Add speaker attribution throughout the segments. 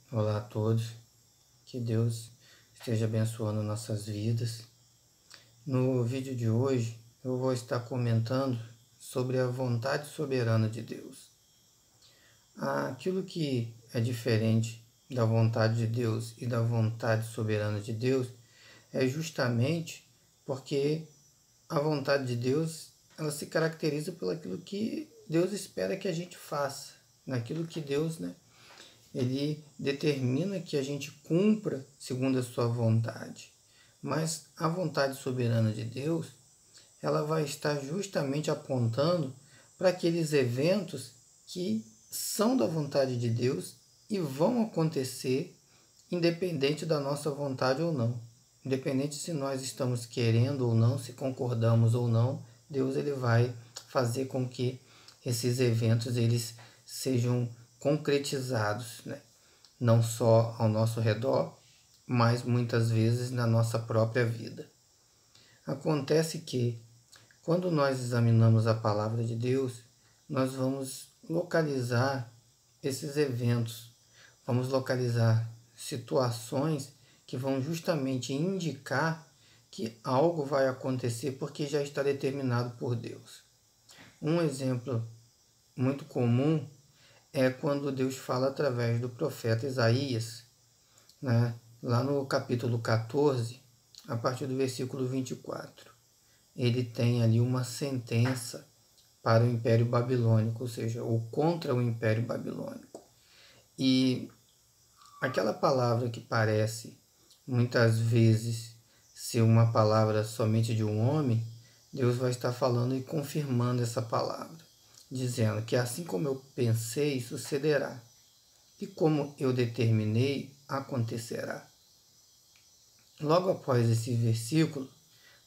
Speaker 1: Olá a todos, que Deus esteja abençoando nossas vidas. No vídeo de hoje eu vou estar comentando sobre a vontade soberana de Deus. Aquilo que é diferente da vontade de Deus e da vontade soberana de Deus é justamente porque a vontade de Deus ela se caracteriza por aquilo que Deus espera que a gente faça, naquilo que Deus, ele determina que a gente cumpra segundo a sua vontade. Mas a vontade soberana de Deus, ela vai estar justamente apontando para aqueles eventos que são da vontade de Deus e vão acontecer independente da nossa vontade ou não. Independente se nós estamos querendo ou não, se concordamos ou não, Deus ele vai fazer com que esses eventos eles sejam concretizados, não só ao nosso redor, mas muitas vezes na nossa própria vida. Acontece que, quando nós examinamos a palavra de Deus, nós vamos localizar esses eventos, vamos localizar situações que vão justamente indicar que algo vai acontecer porque já está determinado por Deus. Um exemplo muito comum é quando Deus fala através do profeta Isaías, lá no capítulo 14, a partir do versículo 24. Ele tem ali uma sentença para o Império Babilônico, ou seja, ou contra o Império Babilônico. E aquela palavra que parece muitas vezes ser uma palavra somente de um homem, Deus vai estar falando e confirmando essa palavra, dizendo que assim como eu pensei, sucederá, e como eu determinei, acontecerá. Logo após esse versículo,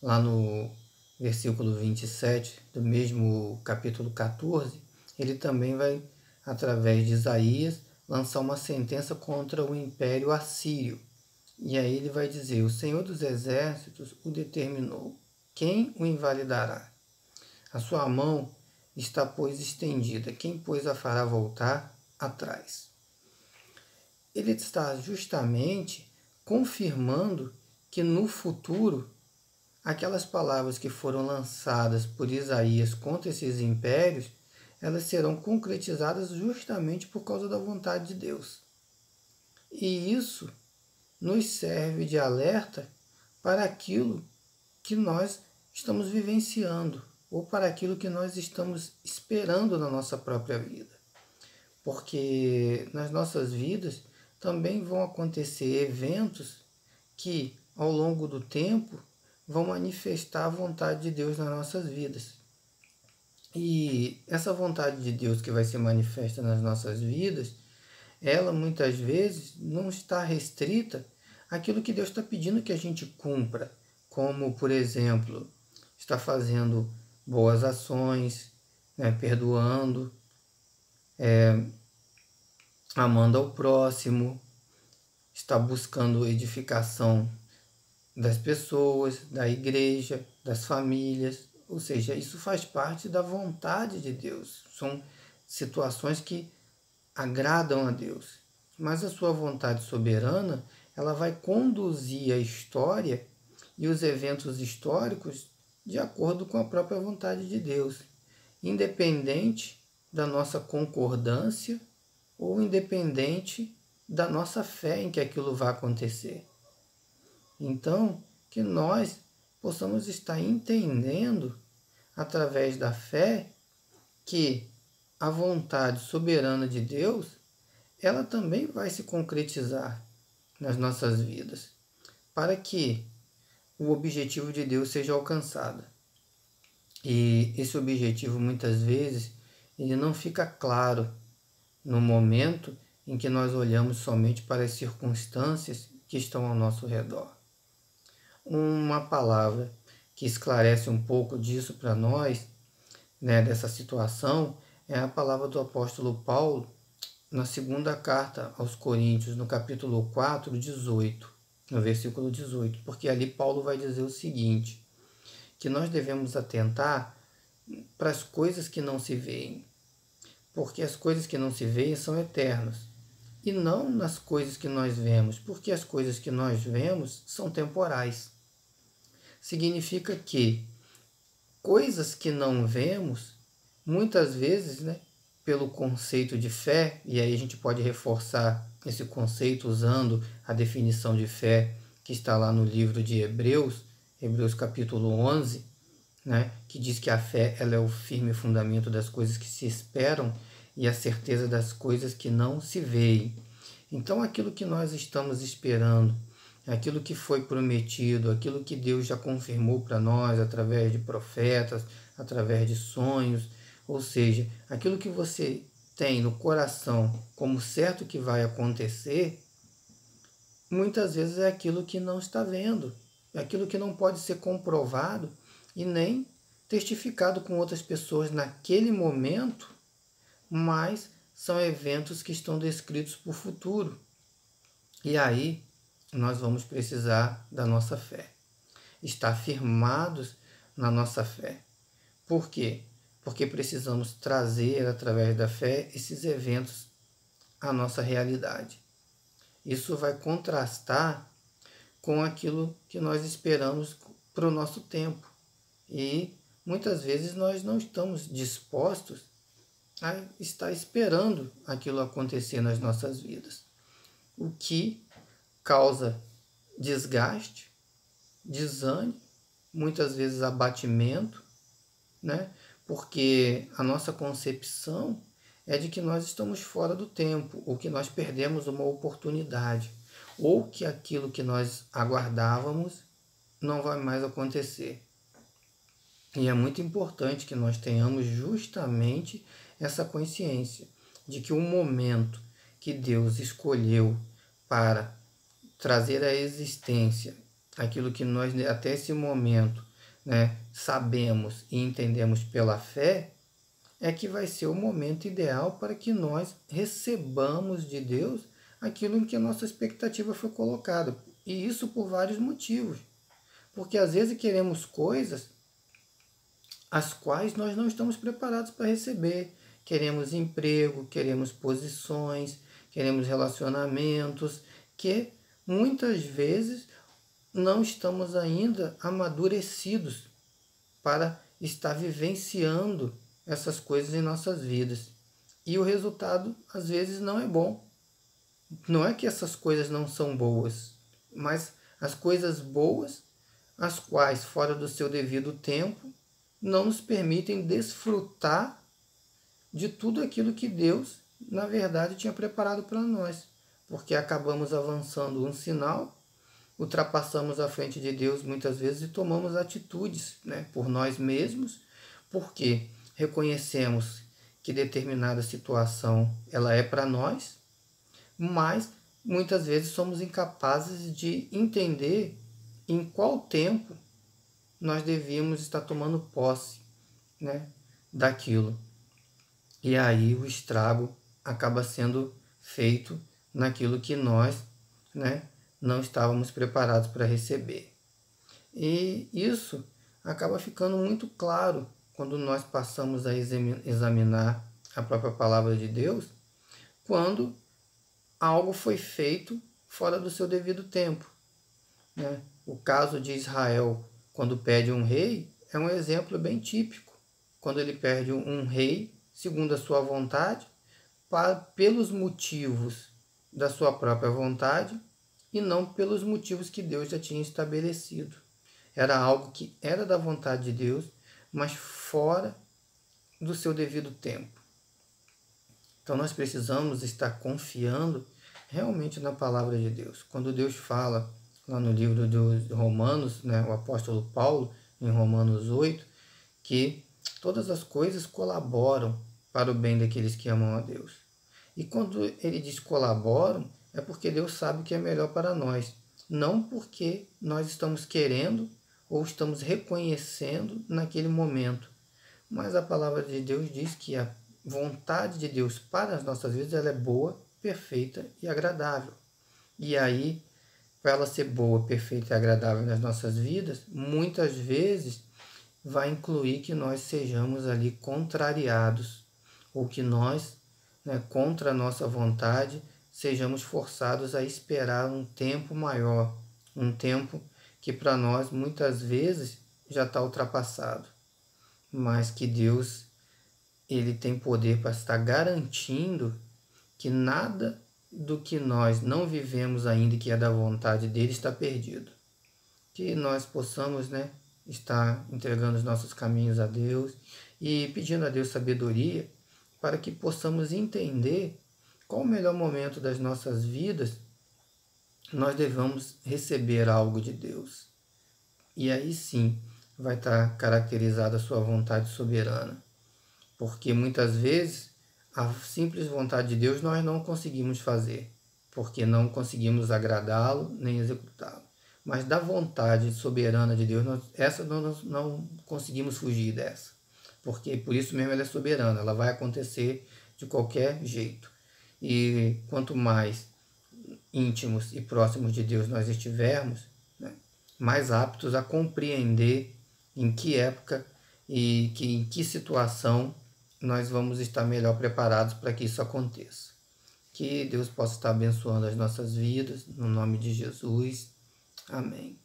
Speaker 1: lá no versículo 27 do mesmo capítulo 14, ele também vai, através de Isaías, lançar uma sentença contra o Império Assírio. E aí ele vai dizer: o Senhor dos Exércitos o determinou. Quem o invalidará? A sua mão está, pois, estendida. Quem, pois, a fará voltar atrás? Ele está justamente confirmando que no futuro, aquelas palavras que foram lançadas por Isaías contra esses impérios, elas serão concretizadas justamente por causa da vontade de Deus. E isso nos serve de alerta para aquilo que nós estamos vivenciando ou para aquilo que nós estamos esperando na nossa própria vida. Porque nas nossas vidas também vão acontecer eventos que, ao longo do tempo, vão manifestar a vontade de Deus nas nossas vidas. E essa vontade de Deus que vai ser manifesta nas nossas vidas, ela muitas vezes não está restrita àquilo que Deus está pedindo que a gente cumpra, como, por exemplo, está fazendo boas ações, perdoando, amando ao próximo, está buscando edificação das pessoas, da igreja, das famílias, ou seja, isso faz parte da vontade de Deus. São situações que agradam a Deus. Mas a sua vontade soberana, ela vai conduzir a história e os eventos históricos de acordo com a própria vontade de Deus, independente da nossa concordância ou independente da nossa fé em que aquilo vai acontecer. Então, que nós possamos estar entendendo, através da fé, que a vontade soberana de Deus, ela também vai se concretizar nas nossas vidas, para que o objetivo de Deus seja alcançado. E esse objetivo, muitas vezes, ele não fica claro no momento em que nós olhamos somente para as circunstâncias que estão ao nosso redor. Uma palavra que esclarece um pouco disso para nós, dessa situação, é a palavra do apóstolo Paulo na segunda carta aos Coríntios, no capítulo 4, 18, no versículo 18, porque ali Paulo vai dizer o seguinte, que nós devemos atentar para as coisas que não se veem, porque as coisas que não se veem são eternas, e não nas coisas que nós vemos, porque as coisas que nós vemos são temporais. Significa que coisas que não vemos, muitas vezes, né, pelo conceito de fé, e aí a gente pode reforçar esse conceito usando a definição de fé que está lá no livro de Hebreus, Hebreus capítulo 11, né, que diz que a fé ela é o firme fundamento das coisas que se esperam e a certeza das coisas que não se veem. Então, aquilo que nós estamos esperando, aquilo que foi prometido, aquilo que Deus já confirmou para nós através de profetas, através de sonhos, ou seja, aquilo que você tem no coração como certo que vai acontecer, muitas vezes é aquilo que não está vendo, é aquilo que não pode ser comprovado e nem testificado com outras pessoas naquele momento, mas são eventos que estão descritos para o futuro. E aí nós vamos precisar da nossa fé, estar firmados na nossa fé. Por quê? Porque precisamos trazer, através da fé, esses eventos à nossa realidade. Isso vai contrastar com aquilo que nós esperamos para o nosso tempo. E muitas vezes nós não estamos dispostos a estar esperando aquilo acontecer nas nossas vidas. O que causa desgaste, desânimo, muitas vezes abatimento, né? Porque a nossa concepção é de que nós estamos fora do tempo, ou que nós perdemos uma oportunidade, ou que aquilo que nós aguardávamos não vai mais acontecer. E é muito importante que nós tenhamos justamente essa consciência de que o momento que Deus escolheu para trazer à existência aquilo que nós até esse momento, né, sabemos e entendemos pela fé, é que vai ser o momento ideal para que nós recebamos de Deus aquilo em que a nossa expectativa foi colocada. E isso por vários motivos. Porque às vezes queremos coisas as quais nós não estamos preparados para receber. Queremos emprego, queremos posições, queremos relacionamentos, que muitas vezes não estamos ainda amadurecidos para estar vivenciando essas coisas em nossas vidas. E o resultado, às vezes, não é bom. Não é que essas coisas não são boas, mas as coisas boas, as quais, fora do seu devido tempo, não nos permitem desfrutar de tudo aquilo que Deus, na verdade, tinha preparado para nós. Porque acabamos avançando um sinal, ultrapassamos a frente de Deus muitas vezes e tomamos atitudes, né, por nós mesmos, porque reconhecemos que determinada situação ela é para nós, mas muitas vezes somos incapazes de entender em qual tempo nós devíamos estar tomando posse, né, daquilo. E aí o estrago acaba sendo feito naquilo que nós, né, não estávamos preparados para receber. E isso acaba ficando muito claro quando nós passamos a examinar a própria palavra de Deus, quando algo foi feito fora do seu devido tempo, né? O caso de Israel, quando pede um rei, é um exemplo bem típico. Quando ele pede um rei, segundo a sua vontade, pelos motivos da sua própria vontade e não pelos motivos que Deus já tinha estabelecido. Era algo que era da vontade de Deus, mas fora do seu devido tempo. Então nós precisamos estar confiando realmente na palavra de Deus. Quando Deus fala lá no livro dos Romanos, né, o apóstolo Paulo, em Romanos 8, que todas as coisas colaboram para o bem daqueles que amam a Deus. E quando ele diz colaboram, é porque Deus sabe o que é melhor para nós, não porque nós estamos querendo ou estamos reconhecendo naquele momento. Mas a palavra de Deus diz que a vontade de Deus para as nossas vidas ela é boa, perfeita e agradável. E aí, para ela ser boa, perfeita e agradável nas nossas vidas, muitas vezes vai incluir que nós sejamos ali contrariados, ou que nós, né, contra a nossa vontade, sejamos forçados a esperar um tempo maior, um tempo que para nós muitas vezes já está ultrapassado, mas que Deus ele tem poder para estar garantindo que nada do que nós não vivemos ainda, que é da vontade dele, está perdido. Que nós possamos, estar entregando os nossos caminhos a Deus e pedindo a Deus sabedoria para que possamos entender qual o melhor momento das nossas vidas nós devemos receber algo de Deus. E aí sim vai estar caracterizada a sua vontade soberana. Porque muitas vezes a simples vontade de Deus nós não conseguimos fazer, porque não conseguimos agradá-lo nem executá-lo. Mas da vontade soberana de Deus, nós não conseguimos fugir dessa. Porque por isso mesmo ela é soberana, ela vai acontecer de qualquer jeito. E quanto mais íntimos e próximos de Deus nós estivermos, mais aptos a compreender em que época e em que situação nós vamos estar melhor preparados para que isso aconteça. Que Deus possa estar abençoando as nossas vidas, no nome de Jesus. Amém.